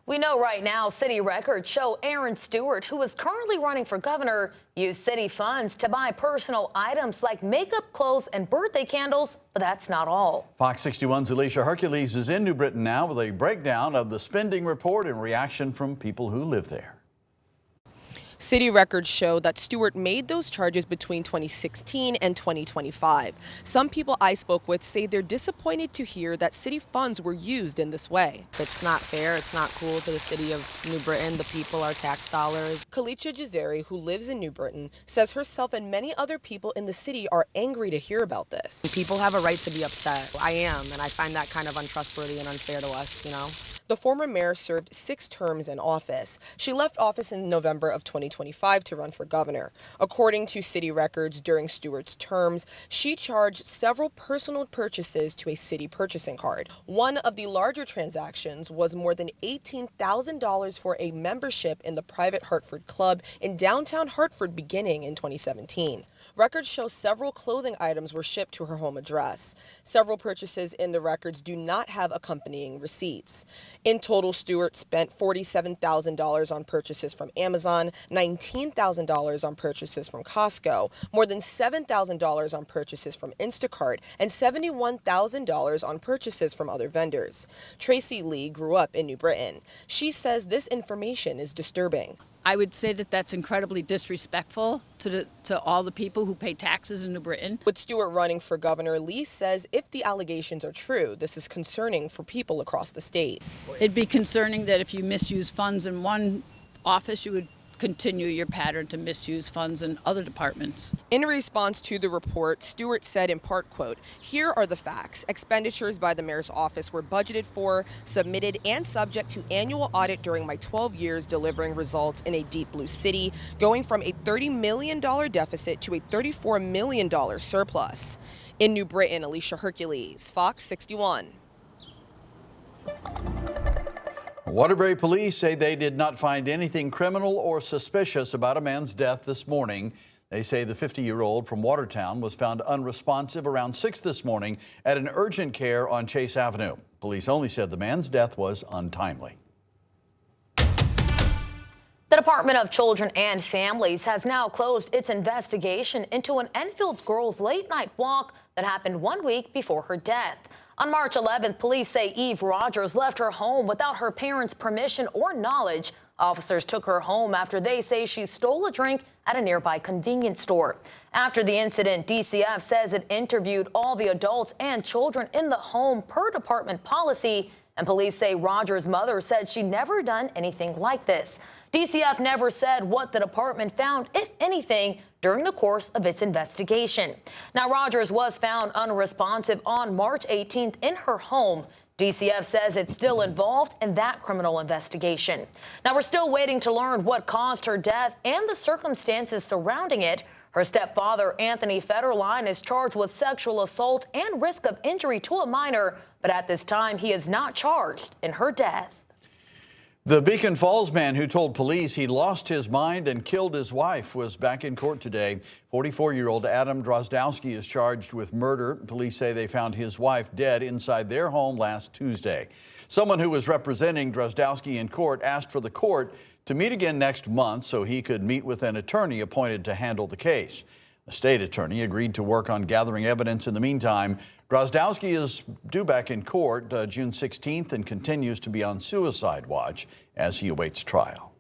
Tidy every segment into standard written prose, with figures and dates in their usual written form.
We know right now city records show Aaron Stewart, who is currently running for governor, used city funds to buy personal items like makeup, clothes, and birthday candles, but that's not all. Fox 61's Alicia Hercules is in New Britain now with a breakdown of the spending report and reaction from people who live there. City records show that Stewart made those charges between 2016 and 2025. Some people I spoke with say they're disappointed to hear that city funds were used in this way. It's not fair. It's not cool to the city of New Britain. The people, our tax dollars. Kalicha Jazeri, who lives in New Britain, says herself and many other people in the city are angry to hear about this. People have a right to be upset. I am, and I find that kind of untrustworthy and unfair to us, you know. The former mayor served 6 terms in office. She left office in November of 2025 to run for governor. According to city records, during Stewart's terms, she charged several personal purchases to a city purchasing card. One of the larger transactions was more than $18,000 for a membership in the private Hartford Club in downtown Hartford beginning in 2017. Records show several clothing items were shipped to her home address. Several purchases in the records do not have accompanying receipts. In total, Stewart spent $47,000 on purchases from Amazon, $19,000 on purchases from Costco, more than $7,000 on purchases from Instacart, and $71,000 on purchases from other vendors. Tracy Lee grew up in New Britain. She says this information is disturbing. I would say that that's incredibly disrespectful to all the people who pay taxes in New Britain. With Stewart running for governor, Lee says if the allegations are true, this is concerning for people across the state. It'd be concerning that if you misuse funds in one office, you would continue your pattern to misuse funds in other departments. In response to the report, Stewart said in part, quote, "Here are the facts. Expenditures by the mayor's office were budgeted for, submitted, and subject to annual audit during my 12 years delivering results in a deep blue city, going from a $30 million deficit to a $34 million surplus." In New Britain, Alicia Hercules, Fox 61. Waterbury police say they did not find anything criminal or suspicious about a man's death this morning. They say the 50-year-old from Watertown was found unresponsive around 6 this morning at an urgent care on Chase Avenue. Police only said the man's death was untimely. The Department of Children and Families has now closed its investigation into an Enfield girl's late-night walk that happened 1 week before her death. On March 11th, police say Eve Rogers left her home without her parents' permission or knowledge. Officers took her home after they say she stole a drink at a nearby convenience store. After the incident, DCF says it interviewed all the adults and children in the home per department policy, and police say Rogers' mother said she'd never done anything like this. DCF never said what the department found, if anything, during the course of its investigation. Now, Rogers was found unresponsive on March 18th in her home. DCF says it's still involved in that criminal investigation. Now, we're still waiting to learn what caused her death and the circumstances surrounding it. Her stepfather, Anthony Federline, is charged with sexual assault and risk of injury to a minor, but at this time, he is not charged in her death. The Beacon Falls man who told police he lost his mind and killed his wife was back in court today. 44-year-old Adam Drozdowski is charged with murder. Police say they found his wife dead inside their home last Tuesday. Someone who was representing Drozdowski in court asked for the court to meet again next month so he could meet with an attorney appointed to handle the case. The state attorney agreed to work on gathering evidence in the meantime. Drozdowski is due back in court June 16th and continues to be on suicide watch as he awaits trial.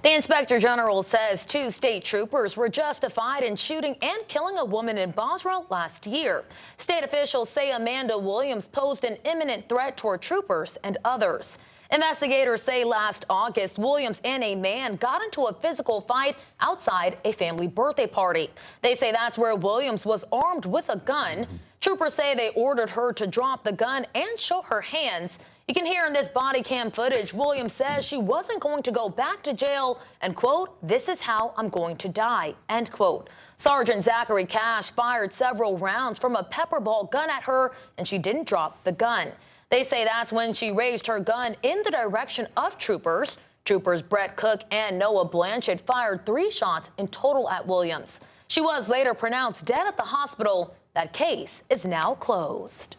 The Inspector General says 2 state troopers were justified in shooting and killing a woman in Boswell last year. State officials say Amanda Williams posed an imminent threat toward troopers and others. Investigators say last August, Williams and a man got into a physical fight outside a family birthday party. They say that's where Williams was armed with a gun. Troopers say they ordered her to drop the gun and show her hands. You can hear in this body cam footage, Williams says she wasn't going to go back to jail and, quote, "This is how I'm going to die," end quote. Sergeant Zachary Cash fired several rounds from a pepper ball gun at her, and she didn't drop the gun. They say that's when she raised her gun in the direction of troopers. Troopers Brett Cook and Noah Blanchett fired 3 shots in total at Williams. She was later pronounced dead at the hospital. That case is now closed.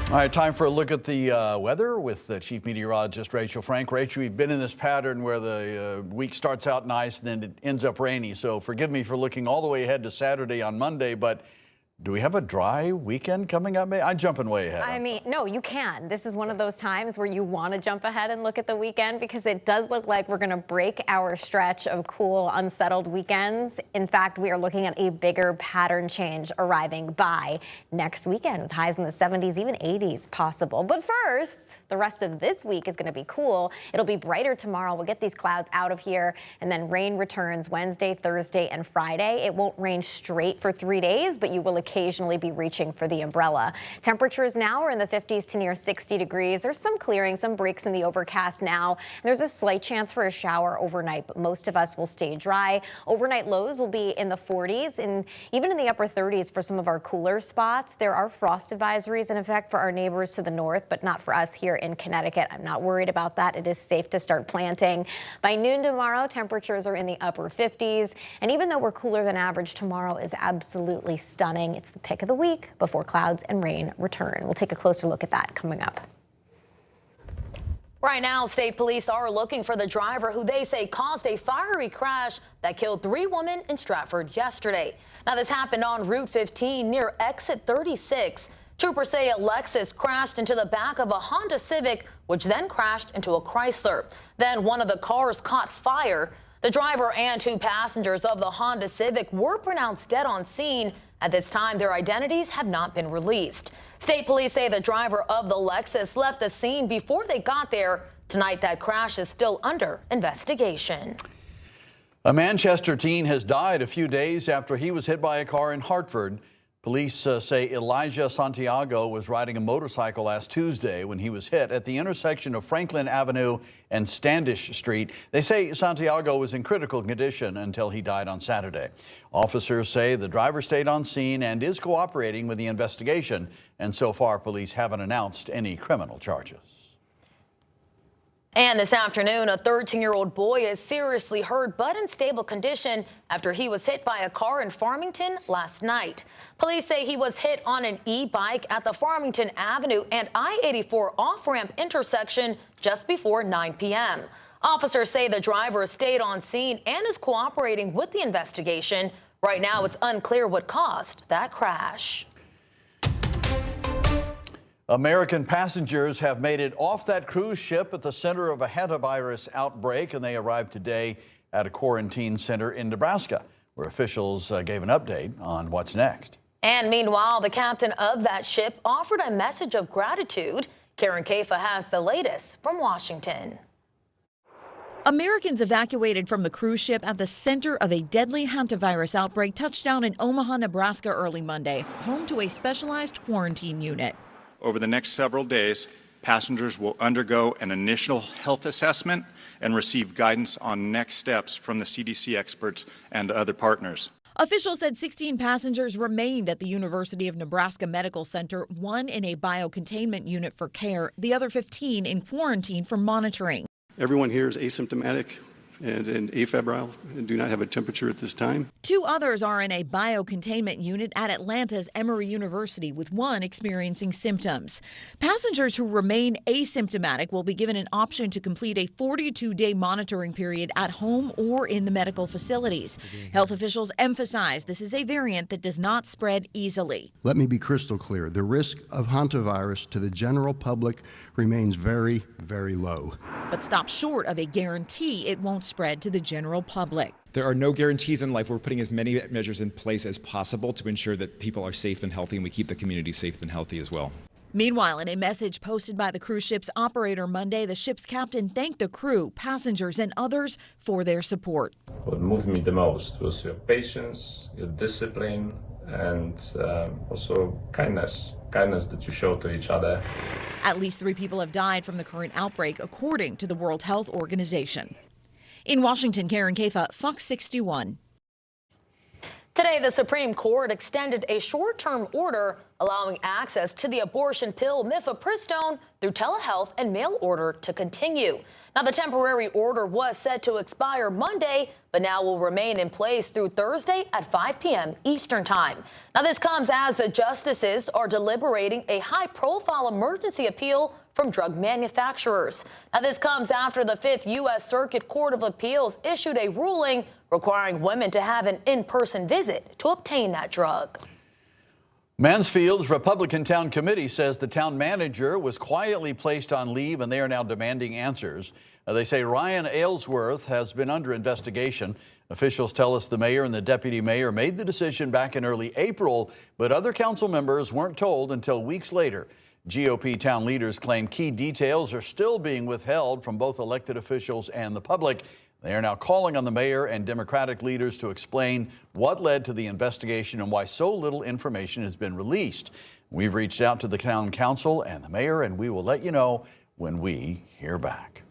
All right, time for a look at the weather with Chief Meteorologist Rachel Frank. Rachel, we've been in this pattern where the week starts out nice and then it ends up rainy. So forgive me for looking all the way ahead to Saturday on Monday, but do we have a dry weekend coming up? I'm jumping way ahead. I mean, no, you can. This is one of those times where you want to jump ahead and look at the weekend because it does look like we're going to break our stretch of cool, unsettled weekends. In fact, we are looking at a bigger pattern change arriving by next weekend with highs in the 70s, even 80s possible. But first, the rest of this week is going to be cool. It'll be brighter tomorrow. We'll get these clouds out of here, and then rain returns Wednesday, Thursday, and Friday. It won't rain straight for 3 days, but you will occasionally be reaching for the umbrella. Temperatures now are in the 50s to near 60 degrees. There's some clearing, some breaks in the overcast now. And there's a slight chance for a shower overnight, but most of us will stay dry. Overnight lows will be in the 40s and even in the upper 30s for some of our cooler spots. There are frost advisories in effect for our neighbors to the north, but not for us here in Connecticut. I'm not worried about that. It is safe to start planting. By noon tomorrow, temperatures are in the upper 50s. And even though we're cooler than average, tomorrow is absolutely stunning. It's the pick of the week before clouds and rain return. We'll take a closer look at that coming up. Right now, state police are looking for the driver who they say caused a fiery crash that killed 3 women in Stratford yesterday. Now, this happened on Route 15 near exit 36. Troopers say a Lexus crashed into the back of a Honda Civic, which then crashed into a Chrysler. Then one of the cars caught fire. The driver and 2 passengers of the Honda Civic were pronounced dead on scene. At this time, their identities have not been released. State police say the driver of the Lexus left the scene before they got there. Tonight, that crash is still under investigation. A Manchester teen has died a few days after he was hit by a car in Hartford. Police say Elijah Santiago was riding a motorcycle last Tuesday when he was hit at the intersection of Franklin Avenue and Standish Street. They say Santiago was in critical condition until he died on Saturday. Officers say the driver stayed on scene and is cooperating with the investigation. And so far, police haven't announced any criminal charges. And this afternoon, a 13-year-old boy is seriously hurt but in stable condition after he was hit by a car in Farmington last night. Police say he was hit on an e-bike at the Farmington Avenue and I-84 off-ramp intersection just before 9 p.m. Officers say the driver stayed on scene and is cooperating with the investigation. Right now, it's unclear what caused that crash. American passengers have made it off that cruise ship at the center of a hantavirus outbreak, and they arrived today at a quarantine center in Nebraska, where officials gave an update on what's next. And meanwhile, the captain of that ship offered a message of gratitude. Karen Kafa has the latest from Washington. Americans evacuated from the cruise ship at the center of a deadly hantavirus outbreak touched down in Omaha, Nebraska early Monday, home to a specialized quarantine unit. Over the next several days, passengers will undergo an initial health assessment and receive guidance on next steps from the CDC experts and other partners. Officials said 16 passengers remained at the University of Nebraska Medical Center, 1 in a biocontainment unit for care, the other 15 in quarantine for monitoring. Everyone here is asymptomatic and afebrile and do not have a temperature at this time. 2 others are in a biocontainment unit at Atlanta's Emory University, with 1 experiencing symptoms. Passengers who remain asymptomatic will be given an option to complete a 42-day monitoring period at home or in the medical facilities. Health officials emphasize this is a variant that does not spread easily. Let me be crystal clear. The risk of hantavirus to the general public remains very, very low. But stops short of a guarantee it won't spread to the general public. There are no guarantees in life. We're putting as many measures in place as possible to ensure that people are safe and healthy, and we keep the community safe and healthy as well. Meanwhile, in a message posted by the cruise ship's operator Monday, the ship's captain thanked the crew, passengers, and others for their support. What moved me the most was your patience, your discipline, and also kindness that you show to each other. At least 3 people have died from the current outbreak, according to the World Health Organization. In Washington, Karen Kafa, Fox 61. Today, the Supreme Court extended a short-term order allowing access to the abortion pill mifepristone through telehealth and mail order to continue. Now, the temporary order was set to expire Monday, but now will remain in place through Thursday at 5 p.m. Eastern Time. Now, this comes as the justices are deliberating a high-profile emergency appeal from drug manufacturers. Now, this comes after the 5th U.S. Circuit Court of Appeals issued a ruling requiring women to have an in-person visit to obtain that drug. Mansfield's Republican Town Committee says the town manager was quietly placed on leave, and they are now demanding answers. They say Ryan Aylesworth has been under investigation. Officials tell us the mayor and the deputy mayor made the decision back in early April, but other council members weren't told until weeks later. GOP town leaders claim key details are still being withheld from both elected officials and the public. They are now calling on the mayor and Democratic leaders to explain what led to the investigation and why so little information has been released. We've reached out to the town council and the mayor, and we will let you know when we hear back.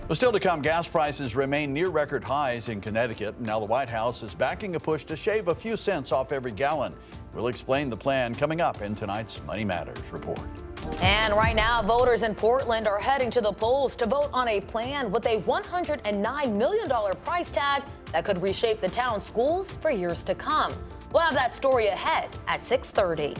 But still to come, gas prices remain near record highs in Connecticut. Now the White House is backing a push to shave a few cents off every gallon. We'll explain the plan coming up in tonight's Money Matters report. And right now, voters in Portland are heading to the polls to vote on a plan with a $109 million price tag that could reshape the town's schools for years to come. We'll have that story ahead at 6:30.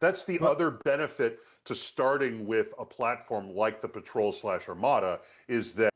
That's the other benefit to starting with a platform like the Patrol/Armada is that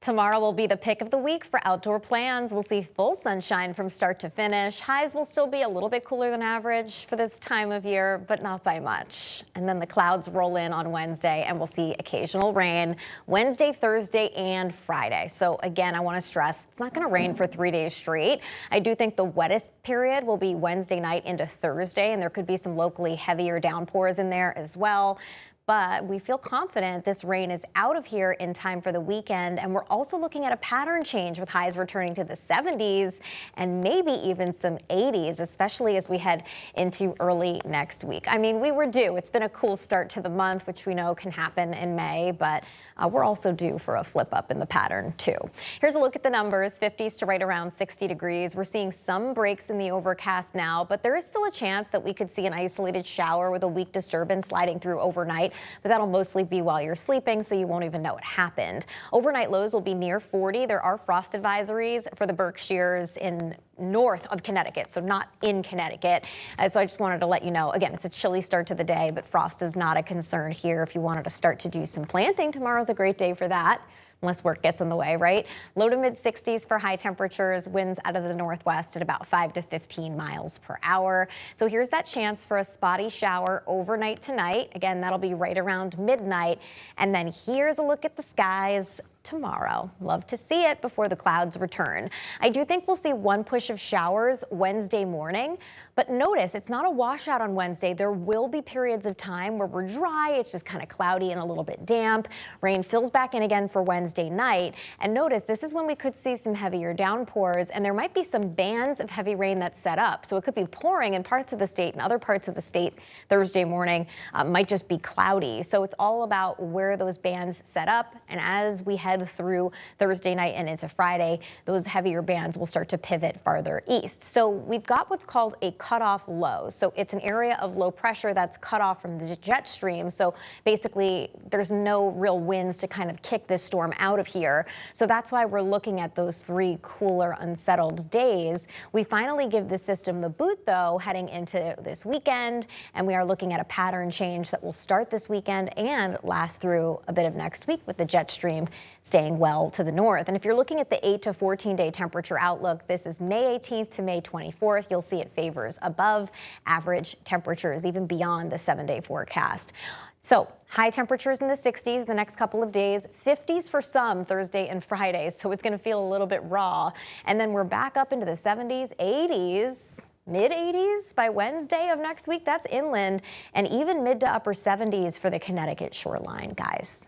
Tomorrow will be the pick of the week for outdoor plans. We'll see full sunshine from start to finish. Highs will still be a little bit cooler than average for this time of year, but not by much. And then the clouds roll in on Wednesday, and we'll see occasional rain Wednesday, Thursday, and Friday. So again, I want to stress it's not going to rain for 3 days straight. I do think the wettest period will be Wednesday night into Thursday, and there could be some locally heavier downpours in there as well. but we feel confident this rain is out of here in time for the weekend. And we're also looking at a pattern change with highs returning to the 70s and maybe even some 80s, especially as we head into early next week. I mean, we were due. It's been a cool start to the month, which we know can happen in May, but we're also due for a flip up in the pattern too. Here's a look at the numbers. 50s to right around 60 degrees. We're seeing some breaks in the overcast now, but there is still a chance that we could see an isolated shower with a weak disturbance sliding through overnight, but that'll mostly be while you're sleeping, so you won't even know it happened. Overnight lows will be near 40. There are frost advisories for the Berkshires in north of Connecticut, so not in Connecticut. So I just wanted to let you know, again, it's a chilly start to the day, but frost is not a concern here. If you wanted to start to do some planting, tomorrow's a great day for that, unless work gets in the way, right? Low to mid 60s for high temperatures, winds out of the northwest at about 5 to 15 miles per hour. So here's that chance for a spotty shower overnight tonight. Again, that'll be right around midnight. And then here's a look at the skies tomorrow. Love to see it before the clouds return. I do think we'll see one push of showers Wednesday morning, but notice it's not a washout on Wednesday. There will be periods of time where we're dry. It's just kind of cloudy and a little bit damp. Rain fills back in again for Wednesday night. And notice this is when we could see some heavier downpours, and there might be some bands of heavy rain that's set up. So it could be pouring in parts of the state, and other parts of the state Thursday morning might just be cloudy. So it's all about where those bands set up. And as we head through Thursday night and into Friday, those heavier bands will start to pivot farther east. So we've got what's called a cutoff low. So it's an area of low pressure that's cut off from the jet stream. So basically there's no real winds to kind of kick this storm out of here. So that's why we're looking at those 3 cooler, unsettled days. We finally give the system the boot though heading into this weekend, and we are looking at a pattern change that will start this weekend and last through a bit of next week, with the jet stream staying well to the north. And if you're looking at the 8 to 14-day temperature outlook, this is May 18th to May 24th. You'll see it favors above average temperatures, even beyond the 7-day forecast. So high temperatures in the 60s the next couple of days, 50s for some Thursday and Friday. So it's going to feel a little bit raw. And then we're back up into the 70s, 80s. Mid 80s by Wednesday of next week. That's inland, and even mid to upper 70s for the Connecticut shoreline, guys.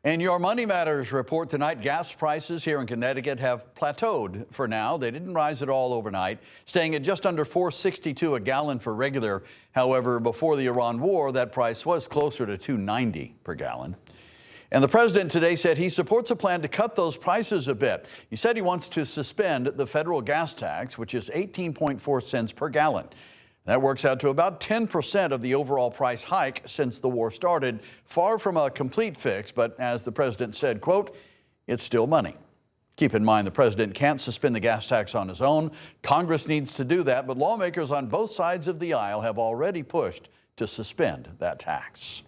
In your Money Matters report tonight, gas prices here in Connecticut have plateaued for now. They didn't rise at all overnight, staying at just under $4.62 a gallon for regular. However, before the Iran war, that price was closer to $2.90 per gallon. And the president today said he supports a plan to cut those prices a bit. He said he wants to suspend the federal gas tax, which is 18.4 cents per gallon. That works out to about 10% of the overall price hike since the war started. Far from a complete fix, but as the president said, quote, it's still money. Keep in mind, the president can't suspend the gas tax on his own. Congress needs to do that, but lawmakers on both sides of the aisle have already pushed to suspend that tax.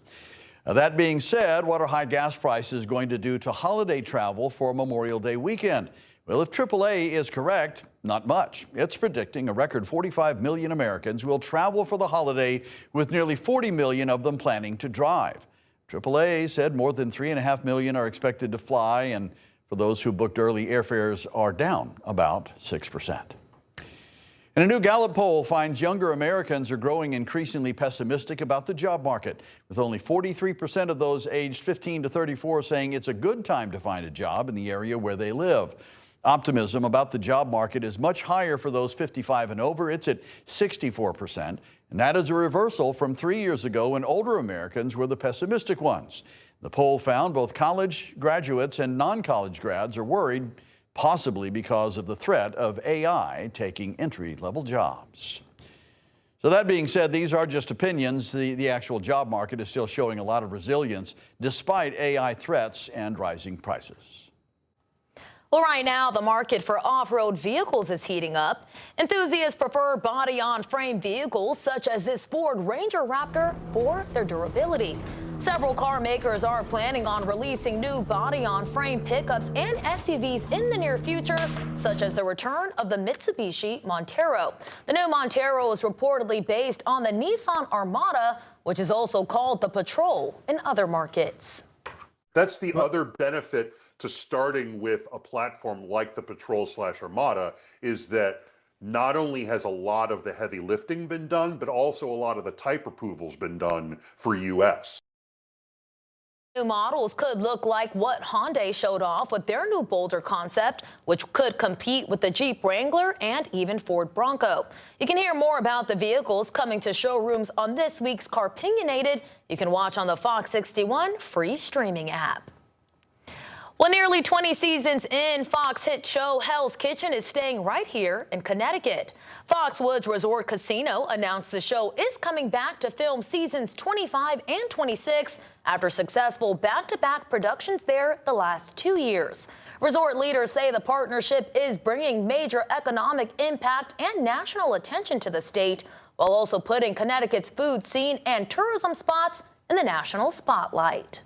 Now, that being said, what are high gas prices going to do to holiday travel for Memorial Day weekend? Well, if AAA is correct, not much. It's predicting a record 45 million Americans will travel for the holiday, with nearly 40 million of them planning to drive. AAA said more than 3.5 million are expected to fly, and for those who booked early, airfares are down about 6%. And a new Gallup poll finds younger Americans are growing increasingly pessimistic about the job market, with only 43% of those aged 15 to 34 saying it's a good time to find a job in the area where they live. Optimism about the job market is much higher for those 55 and over. It's at 64%, and that is a reversal from 3 years ago when older Americans were the pessimistic ones. The poll found both college graduates and non-college grads are worried, possibly because of the threat of AI taking entry-level jobs. So that being said, these are just opinions. The actual job market is still showing a lot of resilience despite AI threats and rising prices. Well, right now, the market for off-road vehicles is heating up. Enthusiasts prefer body-on-frame vehicles such as this Ford Ranger Raptor for their durability. Several car makers are planning on releasing new body-on-frame pickups and SUVs in the near future, such as the return of the Mitsubishi Montero. The new Montero is reportedly based on the Nissan Armada, which is also called the Patrol in other markets. That's the other benefit to starting with a platform like the Patrol/Armada, is that not only has a lot of the heavy lifting been done, but also a lot of the type approvals been done for US. New models could look like what Hyundai showed off with their new Boulder concept, which could compete with the Jeep Wrangler and even Ford Bronco. You can hear more about the vehicles coming to showrooms on this week's Carpinionated. You can watch on the Fox 61 free streaming app. Well, nearly 20 seasons in, Fox hit show Hell's Kitchen is staying right here in Connecticut. Foxwoods Resort Casino announced the show is coming back to film seasons 25 and 26 after successful back-to-back productions there the last 2 years. Resort leaders say the partnership is bringing major economic impact and national attention to the state, while also putting Connecticut's food scene and tourism spots in the national spotlight.